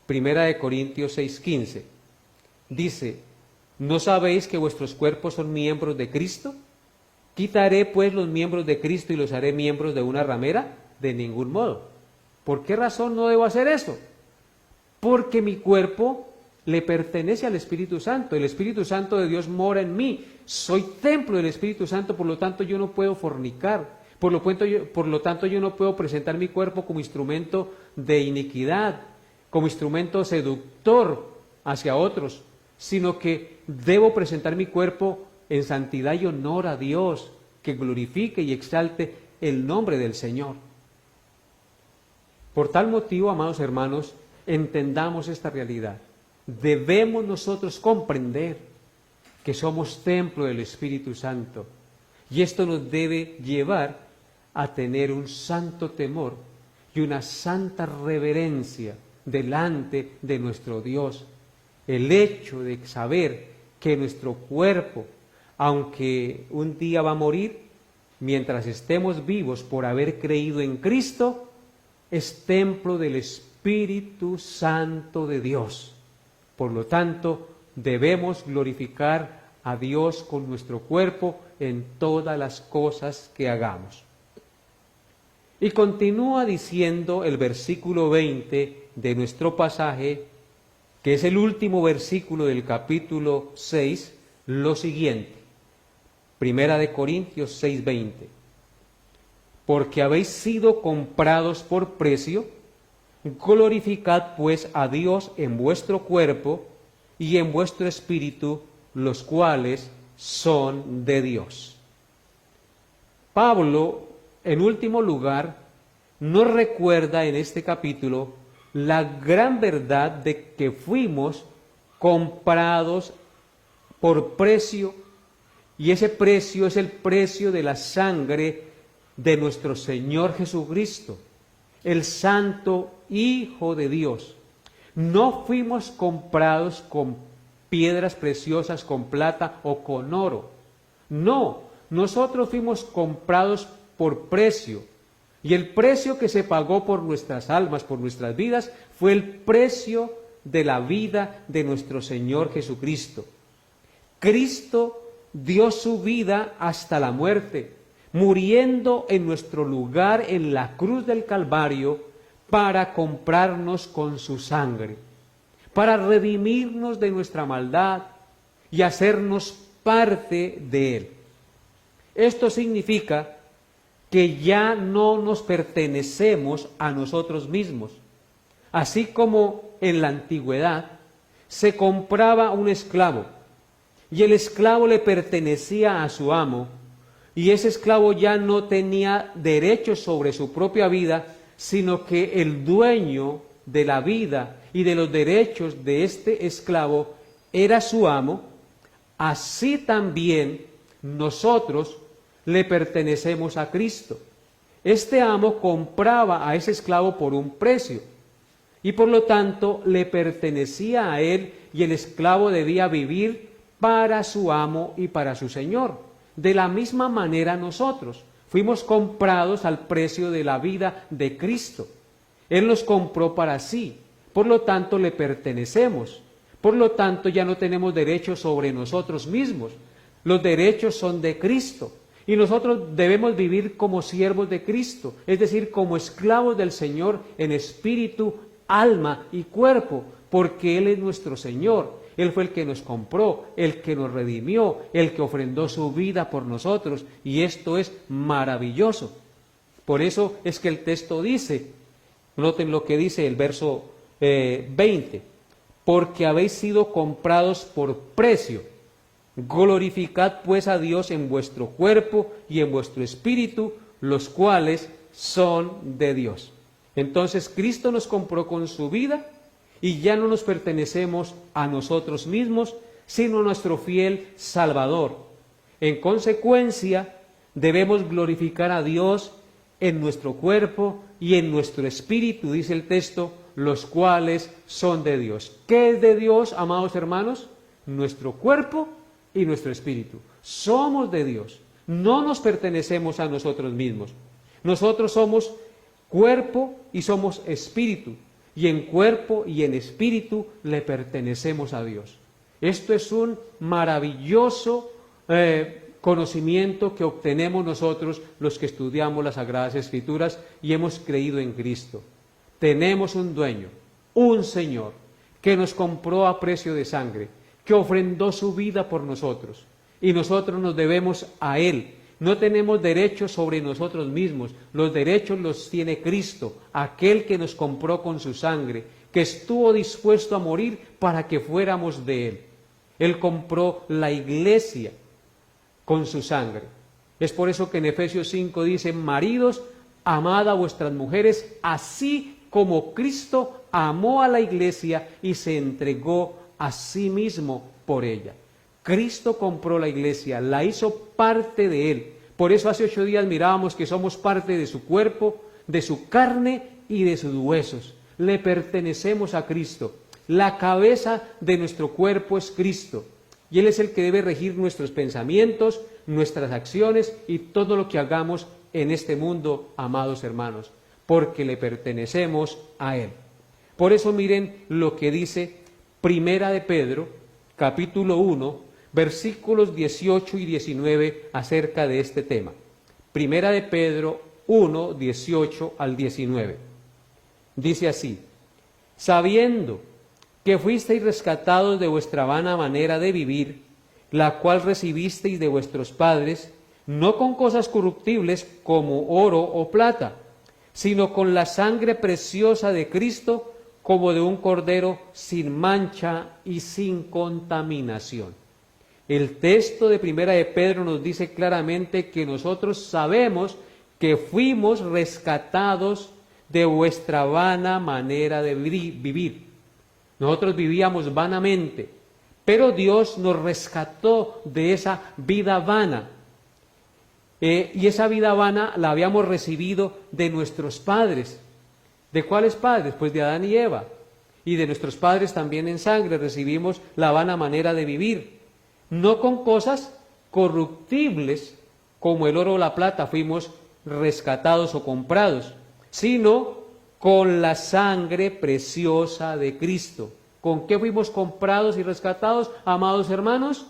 Primera de Corintios 6:15. Dice, ¿no sabéis que vuestros cuerpos son miembros de Cristo? ¿Quitaré pues los miembros de Cristo y los haré miembros de una ramera? De ningún modo. ¿Por qué razón no debo hacer eso? Porque mi cuerpo le pertenece al Espíritu Santo. El Espíritu Santo de Dios mora en mí. Soy templo del Espíritu Santo, por lo tanto yo no puedo fornicar. Por lo tanto yo no puedo presentar mi cuerpo como instrumento de iniquidad, como instrumento seductor hacia otros, sino que debo presentar mi cuerpo en santidad y honor a Dios, que glorifique y exalte el nombre del Señor. Por tal motivo, amados hermanos, entendamos esta realidad. Debemos nosotros comprender que somos templo del Espíritu Santo, y esto nos debe llevar a tener un santo temor y una santa reverencia delante de nuestro Dios. El hecho de saber que nuestro cuerpo, aunque un día va a morir, mientras estemos vivos por haber creído en Cristo, es templo del Espíritu Santo de Dios. Por lo tanto, debemos glorificar a Dios con nuestro cuerpo en todas las cosas que hagamos. Y continúa diciendo el versículo 20 de nuestro pasaje, que es el último versículo del capítulo 6, lo siguiente. Primera de Corintios 6:20. Porque habéis sido comprados por precio, glorificad pues a Dios en vuestro cuerpo y en vuestro espíritu, los cuales son de Dios. Pablo, en último lugar, nos recuerda en este capítulo la gran verdad de que fuimos comprados por precio, y ese precio es el precio de la sangre de nuestro Señor Jesucristo, el Santo Hijo de Dios. No fuimos comprados con piedras preciosas, con plata o con oro. No, nosotros fuimos comprados por precio. Y el precio que se pagó por nuestras almas, por nuestras vidas, fue el precio de la vida de nuestro Señor Jesucristo. Cristo dio su vida hasta la muerte, muriendo en nuestro lugar en la cruz del Calvario para comprarnos con su sangre, para redimirnos de nuestra maldad y hacernos parte de Él. Esto significa que ya no nos pertenecemos a nosotros mismos. Así como en la antigüedad se compraba un esclavo y el esclavo le pertenecía a su amo, y ese esclavo ya no tenía derechos sobre su propia vida, sino que el dueño de la vida y de los derechos de este esclavo era su amo. Así también nosotros le pertenecemos a Cristo. Este amo compraba a ese esclavo por un precio y por lo tanto le pertenecía a él, y el esclavo debía vivir para su amo y para su señor. De la misma manera nosotros fuimos comprados al precio de la vida de Cristo. Él nos compró para sí, por lo tanto le pertenecemos. Por lo tanto ya no tenemos derechos sobre nosotros mismos. Los derechos son de Cristo. Y nosotros debemos vivir como siervos de Cristo, es decir, como esclavos del Señor en espíritu, alma y cuerpo, porque Él es nuestro Señor. Él fue el que nos compró, el que nos redimió, el que ofrendó su vida por nosotros, y esto es maravilloso. Por eso es que el texto dice, noten lo que dice el verso 20, porque habéis sido comprados por precio. Glorificad pues a Dios en vuestro cuerpo y en vuestro espíritu, los cuales son de Dios. Entonces Cristo nos compró con su vida y ya no nos pertenecemos a nosotros mismos, sino a nuestro fiel Salvador. En consecuencia, debemos glorificar a Dios en nuestro cuerpo y en nuestro espíritu, dice el texto, los cuales son de Dios. ¿Qué es de Dios, amados hermanos? Nuestro cuerpo y nuestro espíritu. Somos de Dios, no nos pertenecemos a nosotros mismos. Nosotros somos cuerpo y somos espíritu, y en cuerpo y en espíritu le pertenecemos a Dios. Esto es un maravilloso conocimiento que obtenemos nosotros los que estudiamos las Sagradas Escrituras y hemos creído en Cristo. Tenemos un dueño, un Señor, que nos compró a precio de sangre, que ofrendó su vida por nosotros, y nosotros nos debemos a Él. No tenemos derechos sobre nosotros mismos, los derechos los tiene Cristo, aquel que nos compró con su sangre, que estuvo dispuesto a morir para que fuéramos de Él. Él compró la iglesia con su sangre. Es por eso que en Efesios 5 dice, maridos, amad a vuestras mujeres, así como Cristo amó a la iglesia y se entregó a sí mismo por ella. Cristo compró la iglesia, la hizo parte de Él. Por eso hace 8 días mirábamos que somos parte de su cuerpo, de su carne y de sus huesos. Le pertenecemos a Cristo. La cabeza de nuestro cuerpo es Cristo. Y Él es el que debe regir nuestros pensamientos, nuestras acciones y todo lo que hagamos en este mundo, amados hermanos, porque le pertenecemos a Él. Por eso miren lo que dice Primera de Pedro, capítulo 1, versículos 18 y 19 acerca de este tema. Primera de Pedro 1, 18 al 19. Dice así, sabiendo que fuisteis rescatados de vuestra vana manera de vivir, la cual recibisteis de vuestros padres, no con cosas corruptibles como oro o plata, sino con la sangre preciosa de Cristo, como de un cordero sin mancha y sin contaminación. El texto de Primera de Pedro nos dice claramente que nosotros sabemos que fuimos rescatados de vuestra vana manera de vivir. Nosotros vivíamos vanamente, pero Dios nos rescató de esa vida vana. Y esa vida vana la habíamos recibido de nuestros padres. ¿De cuáles padres? Pues de Adán y Eva. Y de nuestros padres también en sangre recibimos la vana manera de vivir. No con cosas corruptibles como el oro o la plata fuimos rescatados o comprados, sino con la sangre preciosa de Cristo. ¿Con qué fuimos comprados y rescatados, amados hermanos?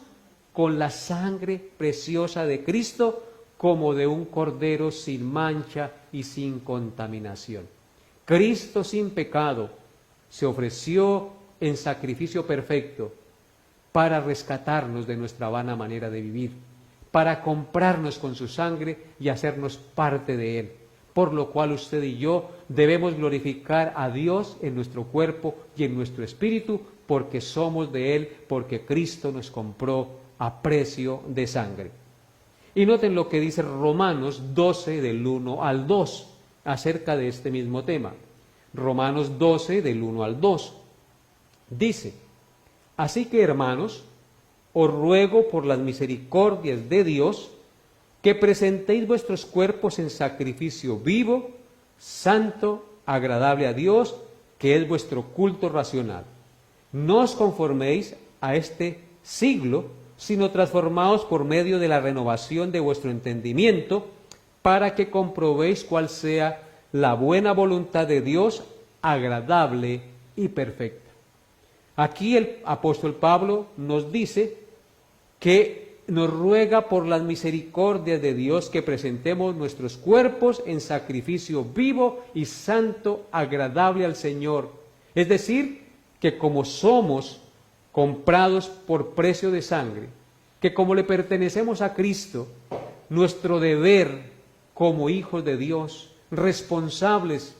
Con la sangre preciosa de Cristo, como de un cordero sin mancha y sin contaminación. Cristo sin pecado se ofreció en sacrificio perfecto para rescatarnos de nuestra vana manera de vivir, para comprarnos con su sangre y hacernos parte de Él, por lo cual usted y yo debemos glorificar a Dios en nuestro cuerpo y en nuestro espíritu, porque somos de Él, porque Cristo nos compró a precio de sangre. Y noten lo que dice Romanos 12 del 1 al 2 acerca de este mismo tema. Romanos 12 del 1 al 2 dice: así que, hermanos, os ruego por las misericordias de Dios que presentéis vuestros cuerpos en sacrificio vivo, santo, agradable a Dios, que es vuestro culto racional. No os conforméis a este siglo, sino transformaos por medio de la renovación de vuestro entendimiento, para que comprobéis cuál sea la buena voluntad de Dios, agradable y perfecta. Aquí el apóstol Pablo nos dice que nos ruega por las misericordias de Dios que presentemos nuestros cuerpos en sacrificio vivo y santo, agradable al Señor. Es decir, que como somos comprados por precio de sangre, que como le pertenecemos a Cristo, nuestro deber como hijos de Dios, responsables,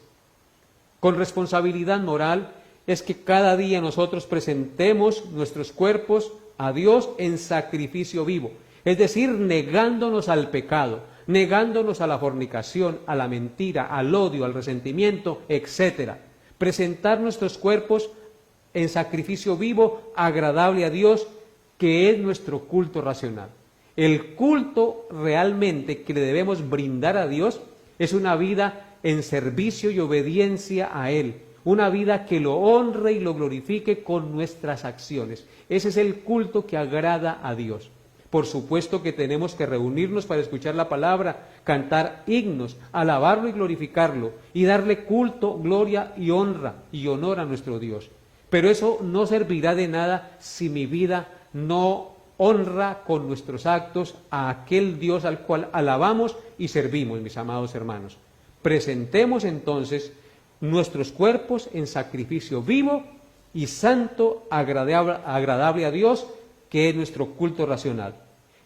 con responsabilidad moral, es que cada día nosotros presentemos nuestros cuerpos a Dios en sacrificio vivo, es decir, negándonos al pecado, negándonos a la fornicación, a la mentira, al odio, al resentimiento, etc. Presentar nuestros cuerpos en sacrificio vivo, agradable a Dios, que es nuestro culto racional. El culto realmente que le debemos brindar a Dios es una vida en servicio y obediencia a Él, una vida que lo honre y lo glorifique con nuestras acciones. Ese es el culto que agrada a Dios. Por supuesto que tenemos que reunirnos para escuchar la palabra, cantar himnos, alabarlo y glorificarlo, y darle culto, gloria y honra y honor a nuestro Dios. Pero eso no servirá de nada si mi vida no honra con nuestros actos a aquel Dios al cual alabamos y servimos, mis amados hermanos. Presentemos entonces nuestros cuerpos en sacrificio vivo y santo, agradable a Dios, que es nuestro culto racional.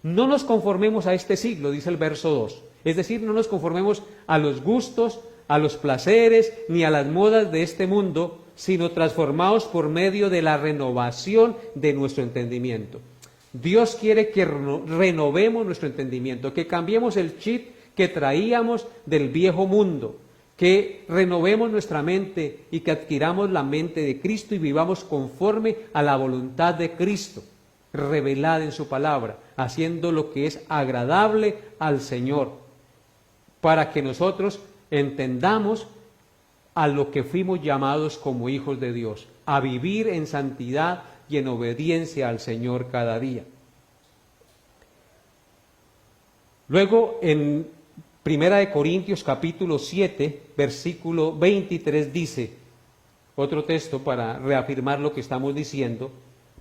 No nos conformemos a este siglo, dice el verso 2. Es decir, no nos conformemos a los gustos, a los placeres, ni a las modas de este mundo, sino transformados por medio de la renovación de nuestro entendimiento. Dios quiere que renovemos nuestro entendimiento, que cambiemos el chip que traíamos del viejo mundo, que renovemos nuestra mente y que adquiramos la mente de Cristo y vivamos conforme a la voluntad de Cristo, revelada en su palabra, haciendo lo que es agradable al Señor, para que nosotros entendamos a lo que fuimos llamados como hijos de Dios, a vivir en santidad y en obediencia al Señor cada día. Luego, en 1 Corintios capítulo 7, versículo 23 dice, otro texto para reafirmar lo que estamos diciendo: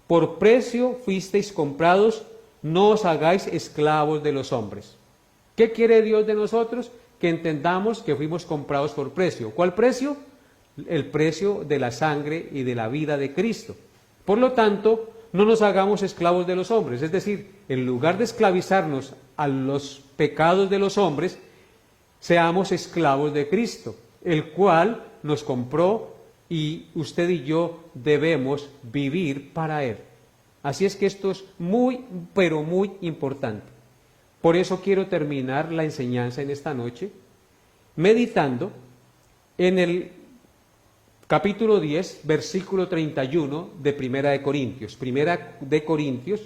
por precio fuisteis comprados, no os hagáis esclavos de los hombres. ¿Qué quiere Dios de nosotros? Que entendamos que fuimos comprados por precio. ¿Cuál precio? El precio de la sangre y de la vida de Cristo. Por lo tanto, no nos hagamos esclavos de los hombres. Es decir, en lugar de esclavizarnos a los pecados de los hombres, seamos esclavos de Cristo, el cual nos compró y usted y yo debemos vivir para Él. Así es que esto es muy, pero muy importante. Por eso quiero terminar la enseñanza en esta noche meditando en el capítulo 10, versículo 31 de Primera de Corintios. Primera de Corintios,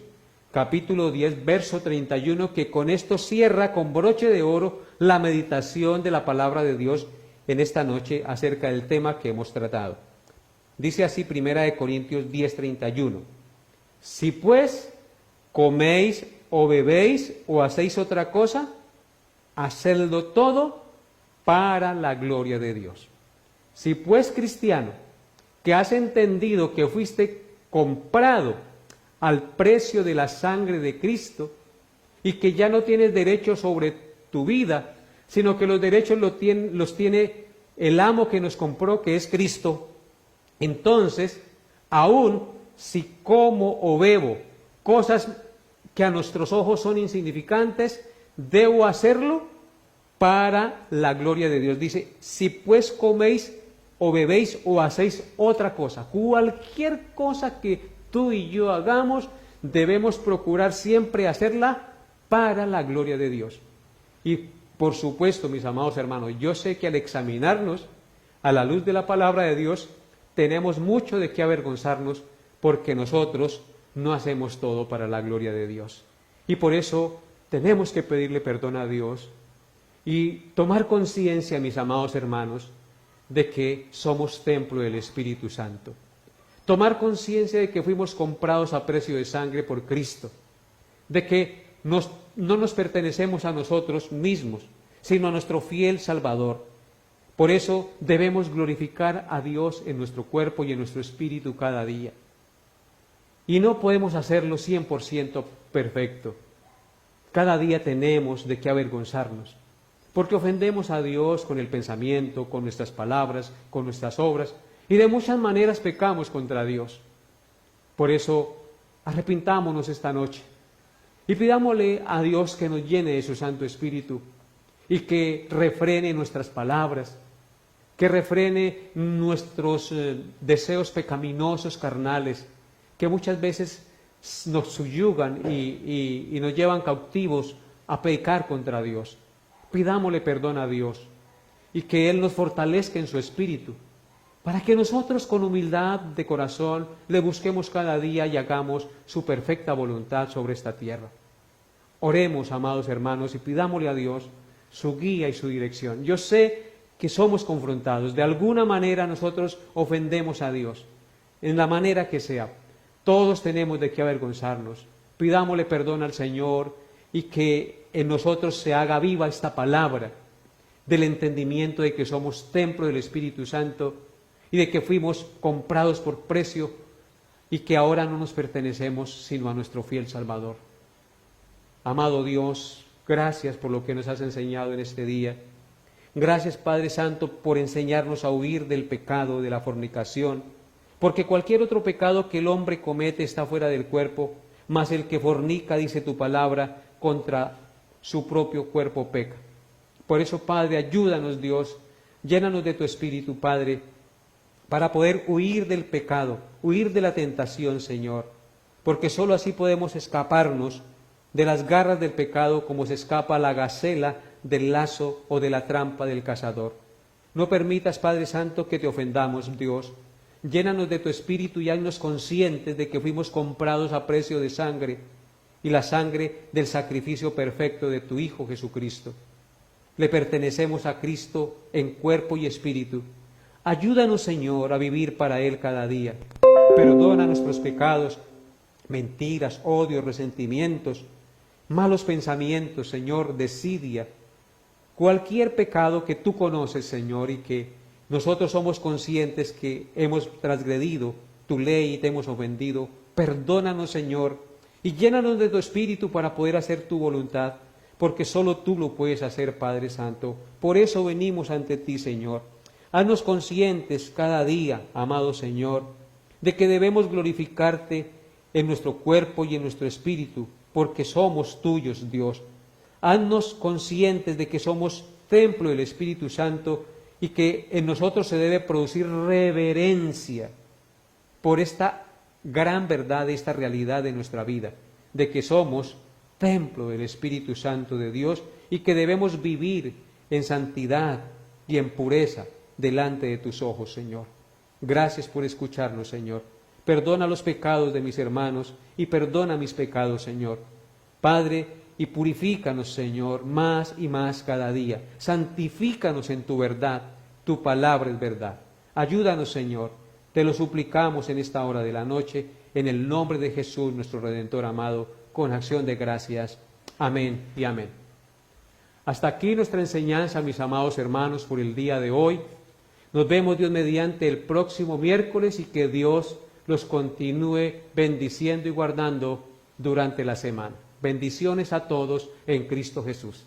capítulo 10, verso 31, que con esto cierra con broche de oro la meditación de la palabra de Dios en esta noche acerca del tema que hemos tratado. Dice así Primera de Corintios 10, 31. Si pues coméis o bebéis o hacéis otra cosa, hacedlo todo para la gloria de Dios. Si pues, cristiano, que has entendido que fuiste comprado al precio de la sangre de Cristo y que ya no tienes derecho sobre tu vida, sino que los derechos los tiene el amo que nos compró, que es Cristo, entonces, aún si como o bebo cosas que a nuestros ojos son insignificantes, debo hacerlo para la gloria de Dios. Dice, si pues coméis o bebéis o hacéis otra cosa, cualquier cosa que tú y yo hagamos, debemos procurar siempre hacerla para la gloria de Dios. Y por supuesto, mis amados hermanos, yo sé que al examinarnos a la luz de la palabra de Dios, tenemos mucho de qué avergonzarnos, porque nosotros no hacemos todo para la gloria de Dios. Y por eso tenemos que pedirle perdón a Dios y tomar conciencia, mis amados hermanos, de que somos templo del Espíritu Santo. Tomar conciencia de que fuimos comprados a precio de sangre por Cristo, de que no nos pertenecemos a nosotros mismos, sino a nuestro fiel Salvador. Por eso debemos glorificar a Dios en nuestro cuerpo y en nuestro espíritu cada día. Y no podemos hacerlo 100% perfecto. Cada día tenemos de qué avergonzarnos, porque ofendemos a Dios con el pensamiento, con nuestras palabras, con nuestras obras, y de muchas maneras pecamos contra Dios. Por eso, arrepintámonos esta noche y pidámosle a Dios que nos llene de su Santo Espíritu y que refrene nuestras palabras, que refrene nuestros deseos pecaminosos carnales, que muchas veces nos subyugan y nos llevan cautivos a pecar contra Dios. Pidámosle perdón a Dios y que Él nos fortalezca en su espíritu, para que nosotros con humildad de corazón le busquemos cada día y hagamos su perfecta voluntad sobre esta tierra. Oremos, amados hermanos, y pidámosle a Dios su guía y su dirección. Yo sé que somos confrontados, de alguna manera nosotros ofendemos a Dios, en la manera que sea. Todos tenemos de qué avergonzarnos. Pidámosle perdón al Señor y que en nosotros se haga viva esta palabra del entendimiento de que somos templo del Espíritu Santo y de que fuimos comprados por precio y que ahora no nos pertenecemos sino a nuestro fiel Salvador. Amado Dios, gracias por lo que nos has enseñado en este día. Gracias, Padre Santo, por enseñarnos a huir del pecado, de la fornicación, porque cualquier otro pecado que el hombre comete está fuera del cuerpo, mas el que fornica, dice tu palabra, contra su propio cuerpo peca. Por eso, Padre, ayúdanos, Dios, llénanos de tu Espíritu, Padre, para poder huir del pecado, huir de la tentación, Señor, porque sólo así podemos escaparnos de las garras del pecado como se escapa la gacela del lazo o de la trampa del cazador. No permitas, Padre Santo, que te ofendamos, Dios. Llénanos de tu Espíritu y haznos conscientes de que fuimos comprados a precio de sangre y la sangre del sacrificio perfecto de tu Hijo Jesucristo. Le pertenecemos a Cristo en cuerpo y espíritu. Ayúdanos, Señor, a vivir para Él cada día. Perdona nuestros pecados, mentiras, odios, resentimientos, malos pensamientos, Señor, desidia. Cualquier pecado que tú conoces, Señor, y que nosotros somos conscientes que hemos transgredido tu ley y te hemos ofendido, perdónanos, Señor, y llénanos de tu Espíritu para poder hacer tu voluntad, porque solo tú lo puedes hacer, Padre Santo. Por eso venimos ante ti, Señor. Haznos conscientes cada día, amado Señor, de que debemos glorificarte en nuestro cuerpo y en nuestro espíritu, porque somos tuyos, Dios. Haznos conscientes de que somos templo del Espíritu Santo y que en nosotros se debe producir reverencia por esta gran verdad, esta realidad de nuestra vida, de que somos templo del Espíritu Santo de Dios y que debemos vivir en santidad y en pureza delante de tus ojos, Señor. Gracias por escucharnos, Señor. Perdona los pecados de mis hermanos y perdona mis pecados, Señor. Padre, y purifícanos, Señor, más y más cada día. Santifícanos en tu verdad. Tu palabra es verdad. Ayúdanos, Señor. Te lo suplicamos en esta hora de la noche, en el nombre de Jesús, nuestro Redentor amado, con acción de gracias. Amén y amén. Hasta aquí nuestra enseñanza, mis amados hermanos, por el día de hoy. Nos vemos, Dios mediante, el próximo miércoles y que Dios los continúe bendiciendo y guardando durante la semana. Bendiciones a todos en Cristo Jesús.